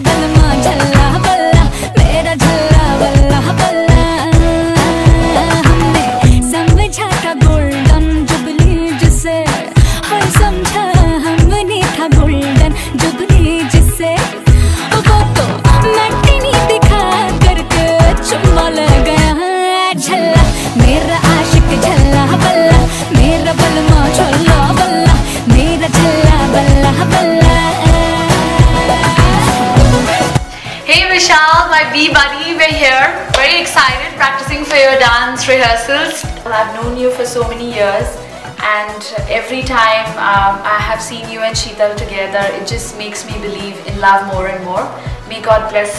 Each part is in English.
बलमा झल्ला बल्ला, मेरा झल्ला बल्ला बल्ला। हमने समझा था गोल्डन जुबली जिसे, हर समझा हमने था गोल्डन जुबली जिसे। वो तो मैटिनी दिखा करके चुम्मा ले गया झल्ला, मेरा आशिक झल्ला बल्ला, मेरा बलमा झल्ला बल्ला, मेरा झल्ला बल्ला बल्ला। Hey Vishal, my bee buddy, we're here, very excited, practicing for your dance rehearsals. I've known you for so many years, and every time I have seen you and Sheetal together, it just makes me believe in love more and more. May God bless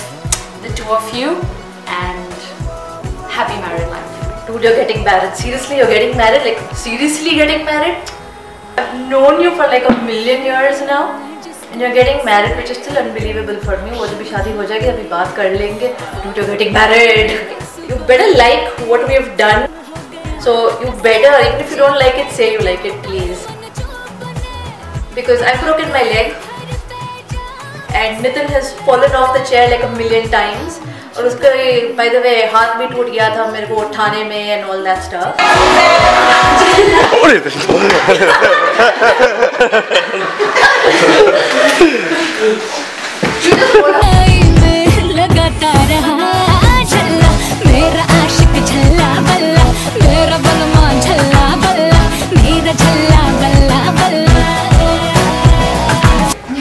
the two of you, and happy married life. Dude, you're getting married. Seriously, you're getting married? Like, seriously getting married? I've known you for like a million years now. And you're getting married, which is still unbelievable for me. वो जब भी शादी हो जाएगी अभी बात कर लेंगे. Dude, you're getting married. You better like what we have done. So you better, even if you don't like it, say you like it, please. Because I've broken my leg, and Nitin has fallen off the chair like a million times. और उसका by the way हाथ भी टूट गया था मेरे को उठाने में and all that stuff. लगाता रहा झल्ला, मेरा आशिक झल्ला बल्ला, मेरा बलमा झल्ला बल्ला, मेरा झल्ला बल्ला बल्ला।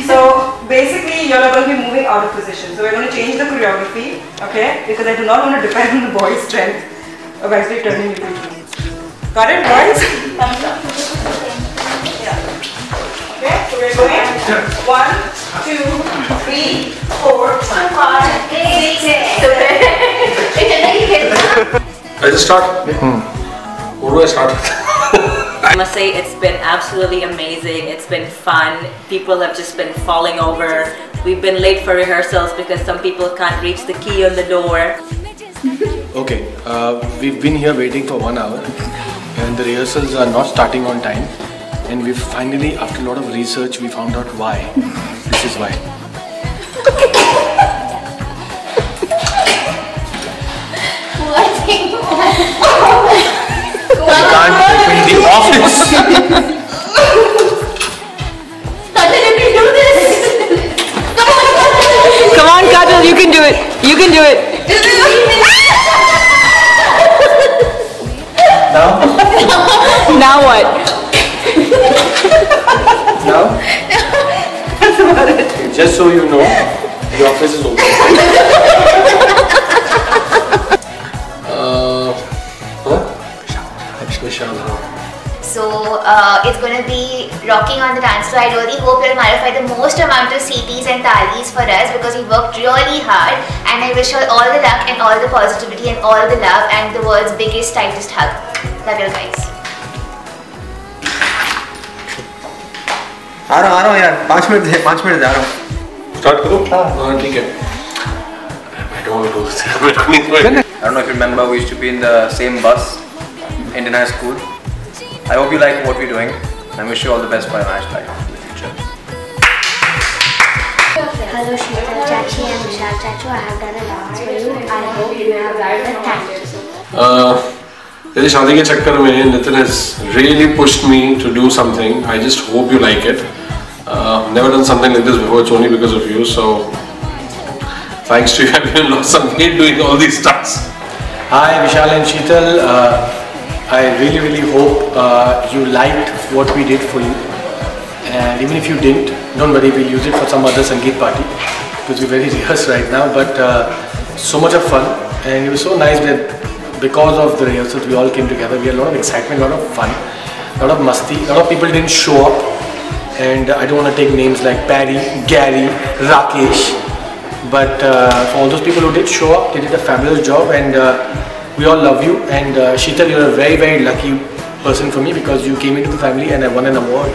So basically you're going to be moving out of position. So we're going to change the choreography, okay? Because I do not want to depend on the boys' strength of actually turning it into. Got it, boys? Yeah. Okay, so we're going 1, 2, 3, 4, 5, 6, 7. I just start. Where do I start with? I must say it's been absolutely amazing. It's been fun. People have just been falling over. We've been late for rehearsals because some people can't reach the key on the door. Okay, we've been here waiting for 1 hour and the rehearsals are not starting on time, and we finally, after a lot of research, we found out why. This is why. I can't open the office. Come on, Kajal, you can do it. You can do it. Now? Now what? Now? Just so you know, the office is open. Vishal. So it's going to be rocking on the dance floor. I really hope you'll modify the most amount of CTs and talis for us because we worked really hard, and I wish you all the luck and all the positivity and all the love and the world's biggest, tightest hug. Love you guys. आ रहा हूँ यार, 5 minute जा रहा हूँ. Start करो? हाँ ठीक है. I don't want to do this. I don't know if you remember, we used to be in the same bus, Indian high school. I hope you like what we're doing, and I wish you all the best for your marriage life in the future. Hello Sheetal Chachi and Vishal Chachu, I have done a dance for you. I hope you have liked it. Thank you. मेरी शादी के चक्कर में Nitin has really pushed me to do something. I just hope you like it. Never done something like this before. It's only because of you. So thanks to you, I've even lost some weight doing all these stunts. Hi Vishal and Sheetal. I really hope you liked what we did for you. And even if you didn't, don't worry, we'll use it for some other Sangeet party because we're very rehearsed right now. But so much of fun, and it was so nice that because of the rehearsals we all came together. We had a lot of excitement, a lot of fun, a lot of masti. A lot of people didn't show up, and I don't want to take names like Paddy, Gary, Rakesh, but for all those people who did show up, they did a fabulous job, and we all love you. And Sheetal, you're a very lucky person for me because you came into the family and I won an award.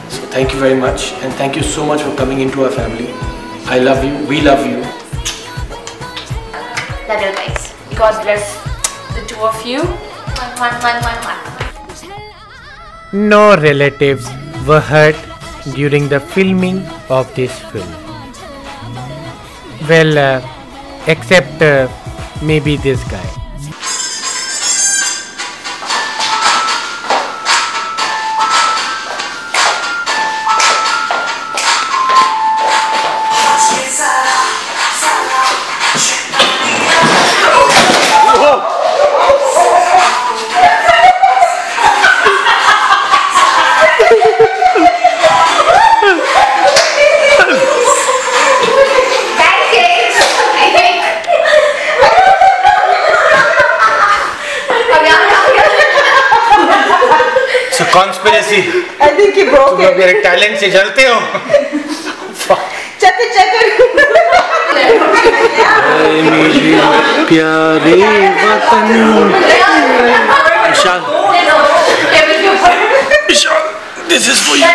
So thank you very much, and thank you so much for coming into our family. I love you, we love you. Love you guys. God bless the two of you. No relatives were hurt during the filming of this film. Well, except maybe this guy. Conspiracy. I think he broke it. तुम मेरे talent से जलते हो. Check it. मेरी प्यारे वतन. Vishal. Vishal, this is for you.